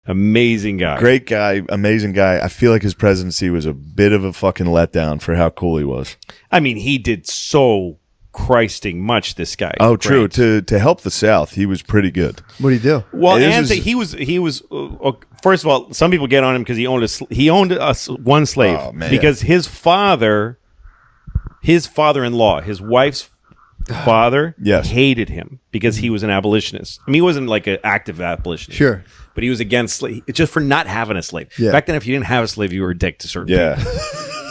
Amazing guy. Great guy, amazing guy. I feel like his presidency was a bit of a fucking letdown for how cool he was. I mean, he did so Christing much, this guy. Oh, true. To help the South, he was pretty good. What did he do? Well, and he was first of all, some people get on him because he owned one slave. Oh, man. Because his father-in-law, his wife's father, Yes. hated him because he was an abolitionist. I mean, he wasn't like an active abolitionist. Sure. But he was against just for not having a slave. Yeah. Back then, if you didn't have a slave, you were a dick to certain Yeah. people.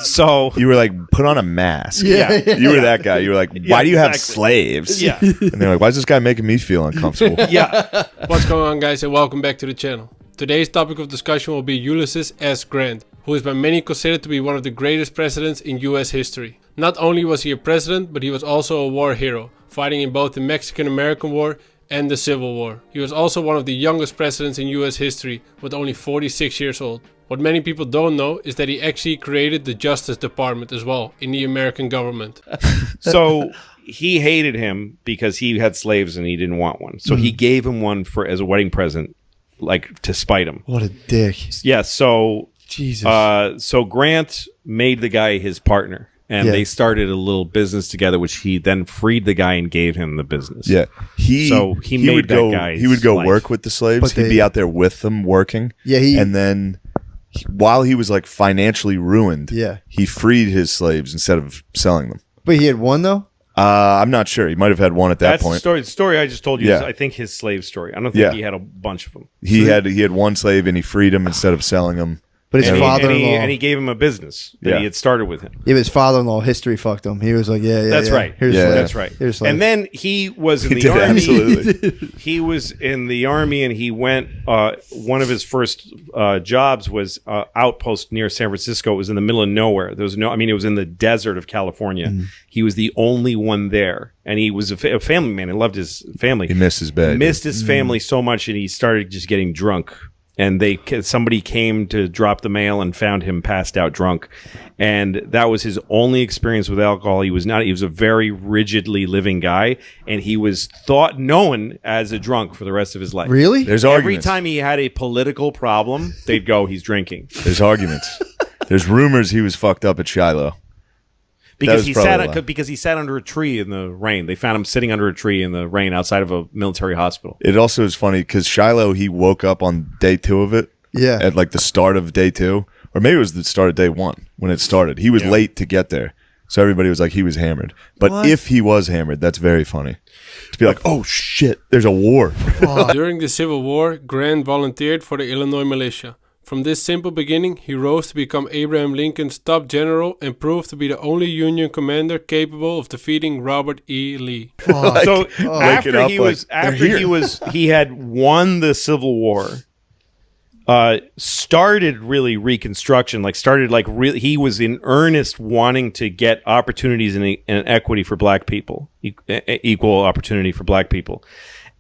So You were like, put on a mask. Yeah. You were that guy. You were like, why do you have exactly. slaves? Yeah. And they're like, why is this guy making me feel uncomfortable? yeah, What's going on, guys, and welcome back to the channel. Today's topic of discussion will be Ulysses S. Grant, who is by many considered to be one of the greatest presidents in US history. Not only was he a president, but he was also a war hero, fighting in both the Mexican-American War and the Civil War. He was also one of the youngest presidents in US history, with only 46 years old. What many people don't know is that he actually created the Justice Department as well in the American government. so he hated him because he had slaves and he didn't want one. So he gave him one as a wedding present, like to spite him. What a dick. Yeah. So Jesus. so Grant made the guy his partner, and they started a little business together, which he then freed the guy and gave him the business. Yeah. He made would that go, guy's he would go life. work with the slaves. But He'd be out there with them working. Yeah, and then while he was like financially ruined, he freed his slaves instead of selling them. But he had one, though? I'm not sure. He might have had one at that That's point. the story I just told you. Yeah. Is, I think, his slave story. I don't think he had a bunch of them. He had one slave and he freed him instead of selling them. But his father-in-law... And he gave him a business that he had started with him. Yeah, but his father-in-law history fucked him. He was like, That's right. That's right. Here's slave. And then he was in He the did, army. absolutely. He was in the army, and he went. One of his first jobs was outpost near San Francisco. It was in the middle of nowhere. There was no. I mean, it was in the desert of California. He was the only one there, and he was a family man. He loved his family. He missed his bed. Missed his family so much, and he started just getting drunk. And somebody came to drop the mail and found him passed out drunk, and that was his only experience with alcohol. He was a very rigidly living guy, and he was known as a drunk for the rest of his life. Really? There's Every arguments. time he had a political problem, they'd go, he's drinking. There's arguments. There's rumors he was fucked up at Shiloh. Because was he sat under a tree in the rain. They found him sitting under a tree in the rain outside of a military hospital. It also is funny because Shiloh, he woke up on day 2 of it. Yeah. At like the start of day 2. Or maybe it was the start of day 1 when it started. He was late to get there. So everybody was like, he was hammered. But if he was hammered, that's very funny. To be like, oh shit, there's a war. During the Civil War, Grant volunteered for the Illinois militia. From this simple beginning, he rose to become Abraham Lincoln's top general and proved to be the only Union commander capable of defeating Robert E. Lee. So after he had won the Civil War, started really Reconstruction, he was in earnest wanting to get opportunities and equity for black people, equal opportunity for black people.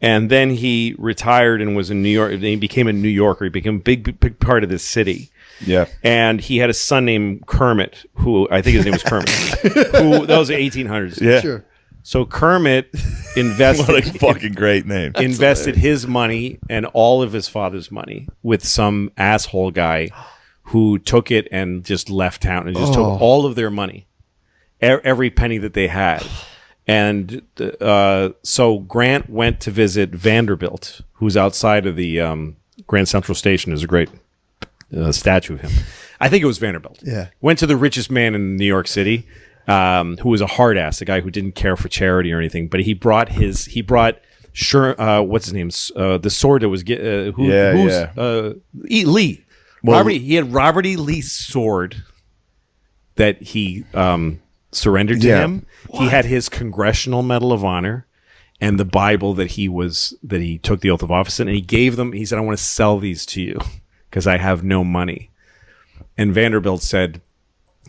And then he retired and was in New York. He became a New Yorker. He became a big part of this city. Yeah. And he had a son named Kermit, who I think his name was Kermit. That was the 1800s. Yeah. Sure. So Kermit invested What a fucking great name. invested his money and all of his father's money with some asshole guy who took it and just left town and just took all of their money, every penny that they had. And so Grant went to visit Vanderbilt, who's outside of the Grand Central Station. There's a great statue of him. I think it was Vanderbilt. Yeah. Went to the richest man in New York City, who was a hard ass, a guy who didn't care for charity or anything. But he brought what's his name? The sword that was Lee. Well, He had Robert E. Lee's sword that he surrendered to him. What? He had his Congressional Medal of Honor and the Bible that he took the oath of office in, and he gave them. He said, "I want to sell these to you because I have no money." And Vanderbilt said,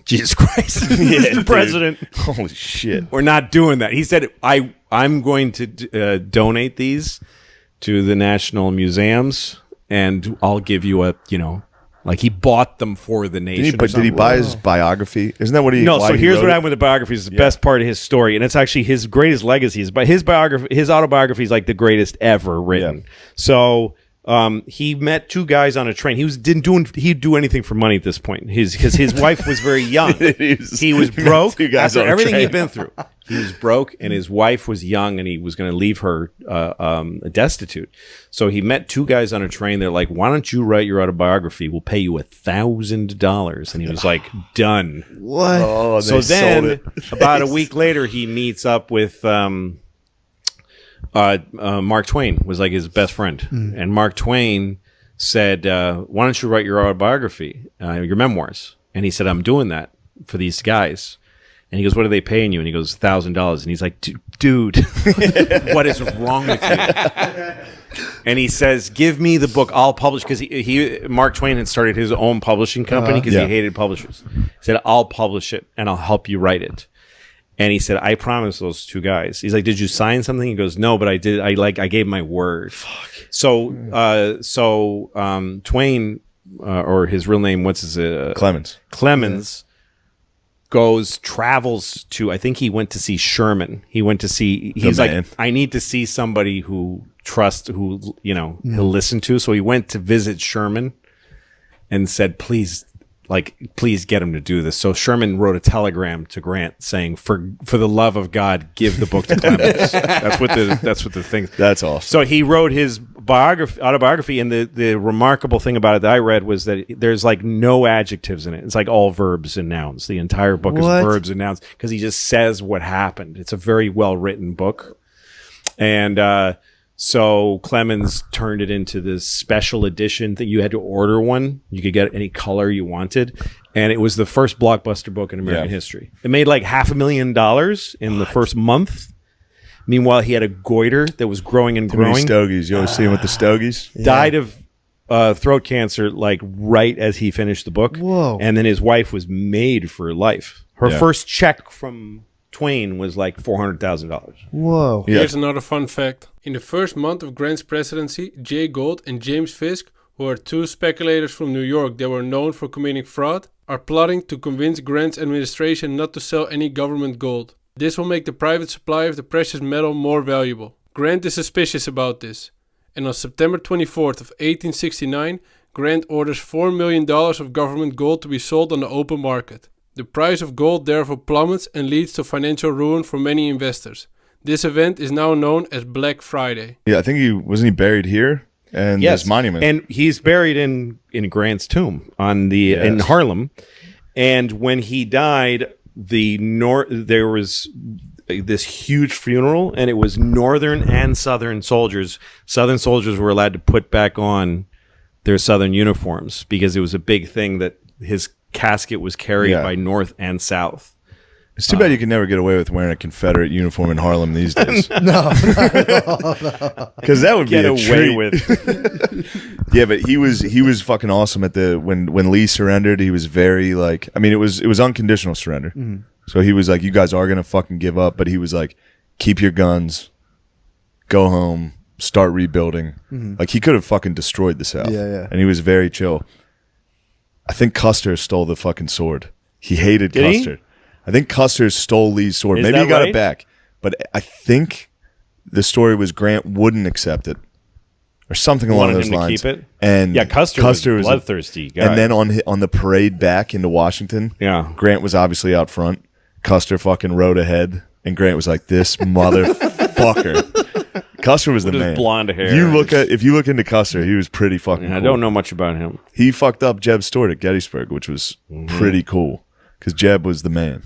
"Jesus Christ, Mr. President, holy shit, we're not doing that." He said, "I'm going to donate these to the national museums, and I'll give you Like he bought them for the nation. Did he buy his biography? Isn't that what he? No. So here's what I happened with the biography. Is the best part of his story, and it's actually his greatest legacy. But his autobiography is like the greatest ever written. Yeah. So He met two guys on a train. He'd do anything for money at this point. His wife was very young. He was broke after everything he'd been through. He was broke, and his wife was young, and he was going to leave her destitute. So he met two guys on a train. They're like, "Why don't you write your autobiography? We'll pay you $1,000." And he was like, "Done." What? Oh, So then, about a week later, he meets up with Mark Twain, was like his best friend, and Mark Twain said, "Why don't you write your autobiography, your memoirs?" And he said, "I'm doing that for these guys." And he goes, "What are they paying you?" And he goes, $1,000. And he's like, "Dude, what is wrong with you?" And he says, "Give me the book. I'll publish." Because Mark Twain had started his own publishing company because he hated publishers. He said, "I'll publish it and I'll help you write it." And he said, "I promised those two guys." He's like, "Did you sign something?" He goes, "No, but I did. I gave my word." Fuck. So Twain, or his real name, what's his Clemens. Travels to, I think he went to see Sherman. He's like, "I need to see somebody who he'll listen to." So he went to visit Sherman and said, please get him to do this. So Sherman wrote a telegram to Grant saying, for the love of God, give the book to Clemens. That's what the thing. That's awesome. So he wrote his autobiography, and the remarkable thing about it that I read was that there's like no adjectives in it. It's like all verbs and nouns. The entire book is verbs and nouns because he just says what happened. It's a very well written book, and so Clemens turned it into this special edition that you had to order one. You could get any color you wanted. And it was the first blockbuster book in American history. It made like $500,000 in the first month. Meanwhile, he had a goiter that was growing and growing. Too many stogies. You always see him with the stogies? Yeah. Died of throat cancer like right as he finished the book. Whoa. And then his wife was made for life. Her first check from Twain was like $400,000. Whoa. Yeah. Here's another fun fact. In the first month of Grant's presidency, Jay Gould and James Fisk, who are two speculators from New York that were known for committing fraud, are plotting to convince Grant's administration not to sell any government gold. This will make the private supply of the precious metal more valuable. Grant is suspicious about this, and on September 24th of 1869, Grant orders $4 million of government gold to be sold on the open market. The price of gold therefore plummets and leads to financial ruin for many investors. This event is now known as Black Friday. Yeah, I think wasn't he buried here? And this monument. And he's buried in Grant's tomb in Harlem. And when he died, there was this huge funeral, and it was Northern and Southern soldiers. Southern soldiers were allowed to put back on their Southern uniforms because it was a big thing that his casket was carried by North and South. It's too bad you can never get away with wearing a Confederate uniform in Harlem these days. No. Because that would Get be a away treat. with. Yeah, but he was fucking awesome at when Lee surrendered. He was very like, I mean, it was unconditional surrender. Mm-hmm. So he was like, you guys are gonna fucking give up, but he was like, keep your guns, go home, start rebuilding. Mm-hmm. Like he could have fucking destroyed the South. Yeah. And he was very chill. I think Custer stole the fucking sword. He hated Did he? Custer. I think Custer stole Lee's sword. Is Maybe that he got right? it back, but I think the story was Grant wouldn't accept it, or something along Wanted those him to lines. keep it? And Yeah, Custer was a bloodthirsty guy. And then on the parade back into Washington, Grant was obviously out front. Custer fucking rode ahead, and Grant was like, "This motherfucker." Custer was the With his man. blonde hair. If you look into Custer, he was pretty fucking. I cool. don't know much about him. He fucked up Jeb Stuart at Gettysburg, which was pretty cool because Jeb was the man.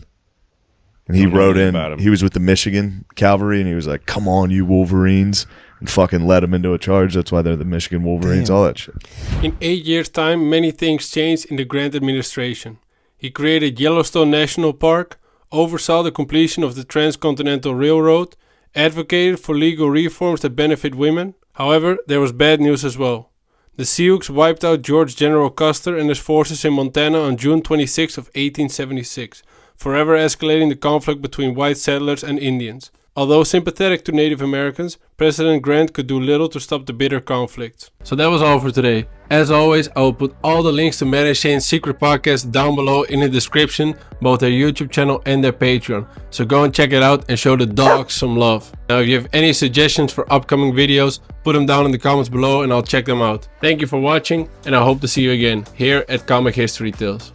And he rode in. He was with the Michigan cavalry, and he was like, "Come on, you Wolverines!" and fucking led them into a charge. That's why they're the Michigan Wolverines. All that shit. In 8 years' time, many things changed in the Grant administration. He created Yellowstone National Park, oversaw the completion of the Transcontinental Railroad, advocated for legal reforms that benefit women. However, there was bad news as well. The Sioux wiped out George General Custer and his forces in Montana on June 26 of 1876. Forever escalating the conflict between white settlers and Indians. Although sympathetic to Native Americans, President Grant could do little to stop the bitter conflict. So that was all for today. As always, I will put all the links to Mary and Shane's secret podcast down below in the description, both their YouTube channel and their Patreon. So go and check it out and show the dogs some love. Now, if you have any suggestions for upcoming videos, put them down in the comments below and I'll check them out. Thank you for watching, and I hope to see you again here at Comic History Tales.